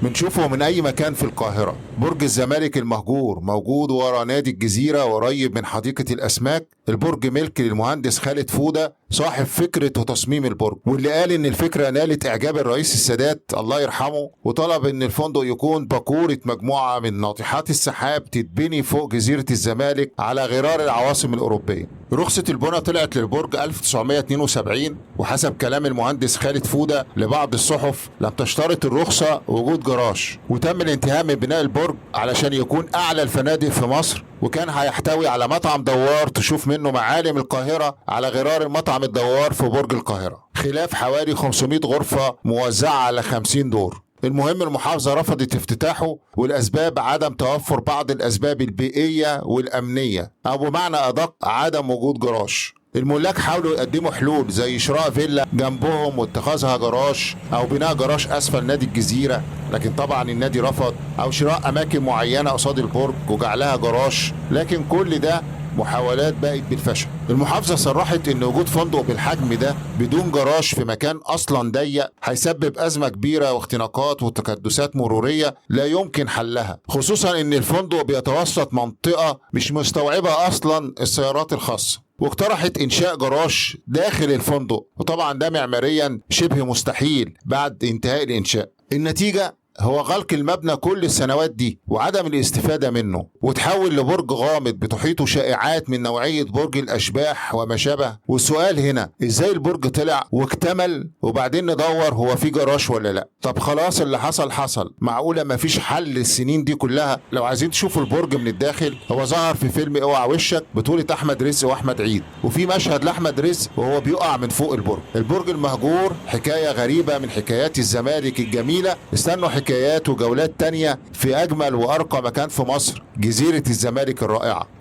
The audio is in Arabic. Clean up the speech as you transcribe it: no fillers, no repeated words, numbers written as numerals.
بنشوفه من أي مكان في القاهرة. برج الزمالك المهجور موجود ورا نادي الجزيرة وقريب من حديقة الأسماك. البرج ملك للمهندس خالد فودة صاحب فكرة وتصميم البرج، واللي قال إن الفكرة نالت إعجاب الرئيس السادات الله يرحمه، وطلب إن الفندق يكون باكورة مجموعة من ناطحات السحاب تتبني فوق جزيرة الزمالك على غرار العواصم الأوروبية. رخصة البناء طلعت للبرج 1972، وحسب كلام المهندس خالد فودة لبعض الصحف لم تشترط الرخصة وجود جراج، وتم الانتهاء من بناء البرج علشان يكون أعلى الفنادق في مصر، وكان هيحتوي على مطعم دوار تشوف منه معالم القاهرة على غرار المطعم الدوار في برج القاهرة، خلاف حوالي 500 غرفة موزعة على 50 دور. المهم المحافظة رفضت افتتاحه، والأسباب عدم توفر بعض الأسباب البيئية والأمنية، أو بمعنى أدق عدم وجود جراج. الملاك حاولوا يقدموا حلول زي شراء فيلا جنبهم واتخاذها جراج، او بناء جراج اسفل نادي الجزيره، لكن طبعا النادي رفض، او شراء اماكن معينه قصاد البرج وجعلها جراج، لكن كل ده محاولات باءت بالفشل. المحافظه صرحت ان وجود فندق بالحجم ده بدون جراج في مكان اصلا ضيق هيسبب ازمه كبيره واختناقات وتكدسات مروريه لا يمكن حلها، خصوصا ان الفندق بيتوسط منطقه مش مستوعبه اصلا السيارات الخاصه. واقترحت انشاء جراج داخل الفندق، وطبعا ده معماريا شبه مستحيل بعد انتهاء الانشاء. النتيجه هو غلق المبنى كل السنوات دي وعدم الاستفادة منه، وتحول لبرج غامض بتحيطه شائعات من نوعية برج الأشباح وما شابه. والسؤال هنا ازاي البرج طلع واكتمل وبعدين ندور هو في جراج ولا لا؟ طب خلاص اللي حصل حصل، معقولة مفيش حل السنين دي كلها؟ لو عايزين تشوفوا البرج من الداخل، هو ظهر في فيلم اوعى وشك بطولة أحمد رزق وأحمد عيد، وفي مشهد لأحمد رزق وهو بيقع من فوق البرج. البرج المهجور حكاية غريبة من حكايات الزمالك الجميلة. استنوا حكايات وجولات تانية في أجمل وأرقى مكان في مصر، جزيرة الزمالك الرائعة.